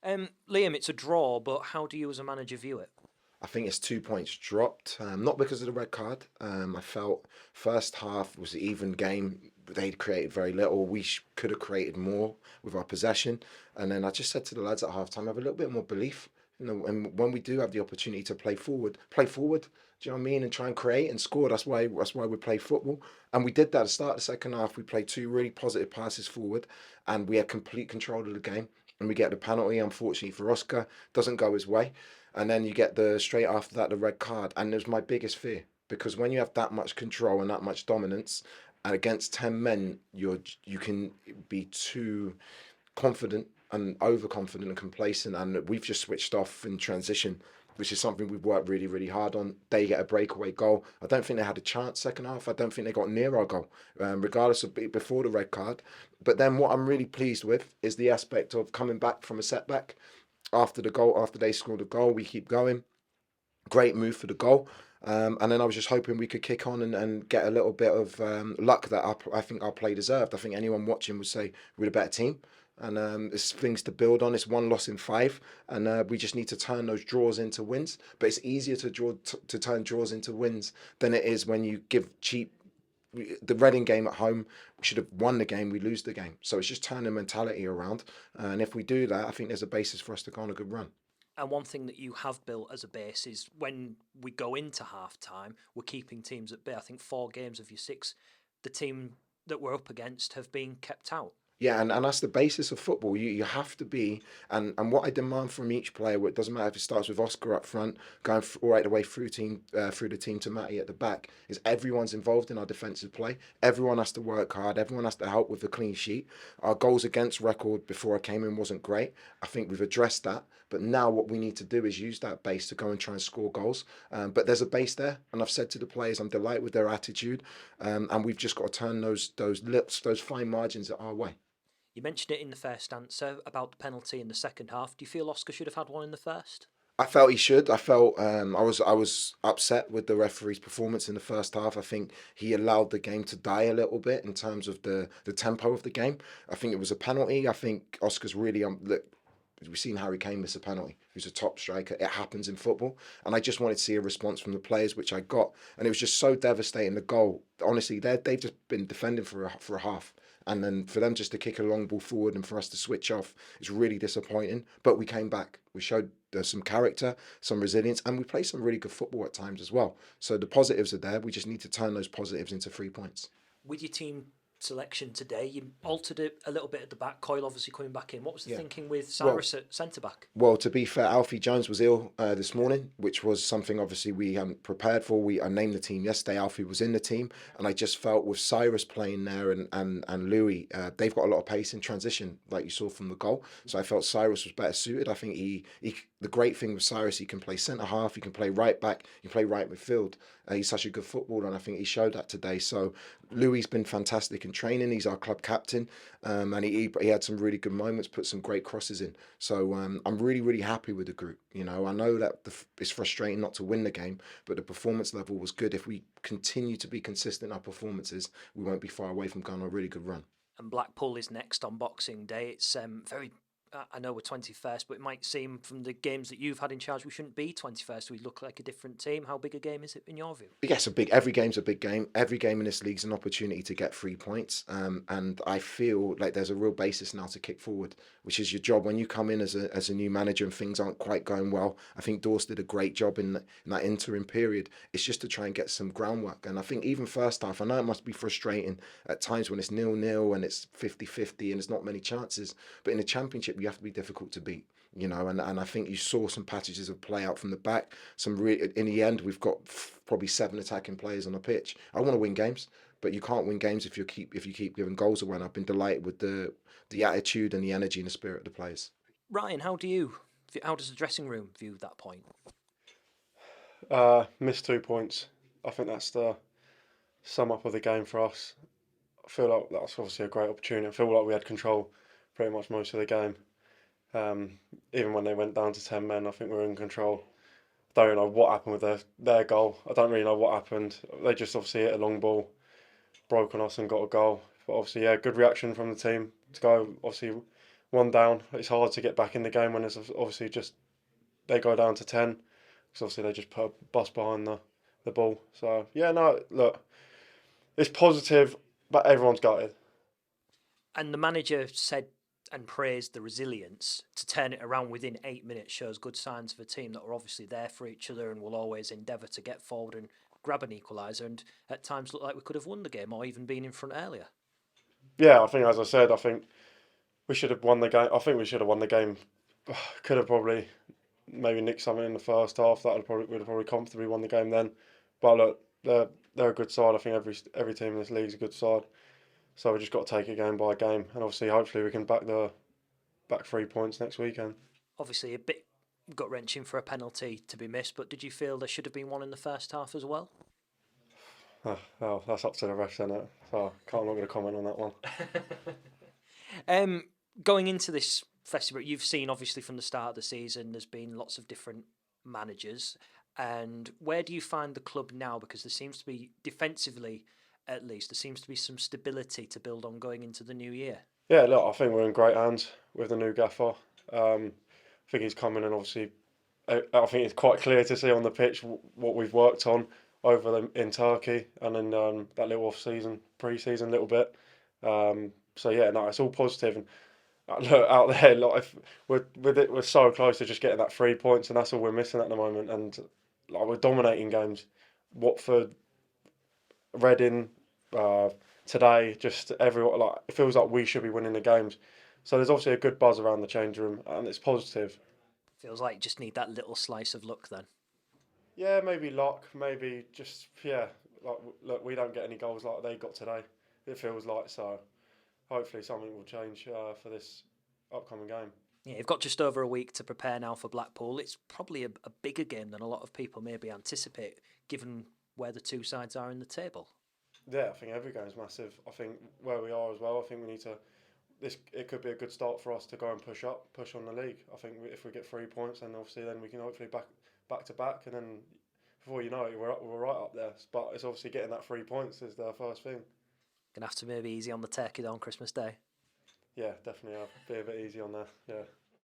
Liam, it's a draw, but how do you as a manager view it? I think it's 2 points dropped, not because of the red card. I felt first half was an even game. They'd created very little. We could have created more with our possession. And then I just said to the lads at half time, have a little bit more belief. And when we do have the opportunity to play forward, play forward. Do you know what I mean? And try and create and score. That's why we play football. And we did that at the start of the second half. We played two really positive passes forward, and we had complete control of the game. And we get the penalty, unfortunately for Oscar, doesn't go his way. And then you get the straight after that the red card, and it was my biggest fear because when you have that much control and that much dominance, and against 10 men, you can be too confident and overconfident and complacent, and we've just switched off in transition, which is something we've worked really, really hard on. They get a breakaway goal. I don't think they had a chance second half. I don't think they got near our goal, regardless of before the red card. But then what I'm really pleased with is the aspect of coming back from a setback after the goal, after they scored a goal, we keep going. Great move for the goal. And then I was just hoping we could kick on and get a little bit of luck that I think our play deserved. I think anyone watching would say we're a better team. And it's things to build on. It's one loss in five, and we just need to turn those draws into wins. But it's easier to turn draws into wins than it is when you give cheap. The Reading game at home, we should have won the game. We lose the game, so it's just turning mentality around. And if we do that, I think there's a basis for us to go on a good run. And one thing that you have built as a base is when we go into half time, we're keeping teams at bay. I think 4 games of your 6, the team that we're up against have been kept out. Yeah, and that's the basis of football. You have to be, and what I demand from each player, it doesn't matter if it starts with Oscar up front, going all right the way through the team to Matty at the back, is everyone's involved in our defensive play. Everyone has to work hard. Everyone has to help with the clean sheet. Our goals against record before I came in wasn't great. I think we've addressed that, but now what we need to do is use that base to go and try and score goals. But there's a base there, and I've said to the players, I'm delighted with their attitude, and we've just got to turn those lips, those fine margins our way. You mentioned it in the first answer about the penalty in the second half. Do you feel Oscar should have had one in the first? I felt he should. I felt I was upset with the referee's performance in the first half. I think he allowed the game to die a little bit in terms of the tempo of the game. I think it was a penalty. I think Oscar's really look, we've seen Harry Kane miss a penalty, who's a top striker. It happens in football. And I just wanted to see a response from the players, which I got. And it was just so devastating. The goal, honestly, they've just been defending for a half. And then for them just to kick a long ball forward and for us to switch off is really disappointing. But we came back. We showed some character, some resilience, and we played some really good football at times as well. So the positives are there. We just need to turn those positives into 3 points. With your team selection today, you altered it a little bit at the back. Coyle obviously coming back in. What was the Yeah. thinking with Well, Cyrus at centre back? Well, to be fair, Alfie Jones was ill this morning, which was something obviously we hadn't prepared for. I named the team yesterday. Alfie was in the team, and I just felt with Cyrus playing there and Louis, they've got a lot of pace in transition, like you saw from the goal. So I felt Cyrus was better suited. I think he the great thing with Cyrus, he can play centre half, he can play right back, he can play right midfield. He's such a good footballer, and I think he showed that today. So Louis's been fantastic in training. He's our club captain, and he had some really good moments, put some great crosses in. So I'm really, really happy with the group. I know that it's frustrating not to win the game, but the performance level was good. If we continue to be consistent in our performances, we won't be far away from going on a really good run. And Blackpool is next on Boxing Day. It's very. I know we're 21st, but it might seem from the games that you've had in charge we shouldn't be 21st. We look like a different team. How big a game is it in your view? Yes, every game's a big game. Every game in this league's an opportunity to get 3 points. And I feel like there's a real basis now to kick forward, which is your job when you come in as a new manager and things aren't quite going well. I think Dorse did a great job in that interim period. It's just to try and get some groundwork. And I think even first half, I know it must be frustrating at times when it's 0-0 and it's 50-50 and there's not many chances. But in the championship, you have to be difficult to beat. And I think you saw some passages of play out from the back. In the end, we've got probably 7 attacking players on the pitch. I want to win games, but you can't win games if you keep giving goals away. And I've been delighted with the attitude and the energy and the spirit of the players. Ryan, how does the dressing room view that point? Missed 2 points. I think that's the sum up of the game for us. I feel like that's obviously a great opportunity. I feel like we had control pretty much most of the game. Even when they went down to 10 men, I think we were in control. I don't know what happened with their goal. I don't really know what happened. They just obviously hit a long ball, broke on us and got a goal. But obviously, yeah, good reaction from the team to go. Obviously, one down. It's hard to get back in the game when it's obviously just they go down to 10 because obviously they just put a bus behind the ball. So yeah, no, look, it's positive, but everyone's gutted. And the manager said and praised the resilience to turn it around within 8 minutes shows good signs of a team that are obviously there for each other and will always endeavour to get forward and grab an equaliser, and at times look like we could have won the game or even been in front earlier. Yeah, I think as I said, I think we should have won the game. I think we should have won the game. Could have probably maybe nicked something in the first half. That would have probably comfortably won the game then. But look, they're a good side. I think every team in this league is a good side. So we just got to take it game by game, and obviously, hopefully, we can back 3 points next weekend. Obviously, a bit gut wrenching for a penalty to be missed, but did you feel there should have been one in the first half as well? Well, that's up to the refs, isn't it? So I'm not going to comment on that one. Going into this festival, you've seen obviously from the start of the season, there's been lots of different managers. And where do you find the club now? Because there seems to be, defensively at least, there seems to be some stability to build on going into the new year. Yeah, look, I think we're in great hands with the new gaffer. I think he's coming in, obviously. I think it's quite clear to see on the pitch what we've worked on in Turkey and in that little off-season, pre-season little bit. So yeah, no, it's all positive. And look out there, like if we're so close to just getting that 3 points, and that's all we're missing at the moment. And like we're dominating games. Watford, Reading, today, just everyone like it feels like we should be winning the games. So there's obviously a good buzz around the change room, and it's positive. Feels like you just need that little slice of luck then. Yeah, maybe luck, maybe just yeah. Like look, we don't get any goals like they got today. It feels like so. Hopefully something will change for this upcoming game. Yeah, you've got just over a week to prepare now for Blackpool. It's probably a bigger game than a lot of people maybe anticipate, given where the two sides are in the table. Yeah, I think every game is massive. I think where we are as well. I think we need to. It could be a good start for us to go and push on the league. I think if we get 3 points, then obviously then we can hopefully back to back, and then before you know it, we're right up there. But it's obviously getting that 3 points is the first thing. Gonna have to maybe easy on the turkey though on Christmas Day. Yeah, definitely. I'll be a bit easy on there. Yeah.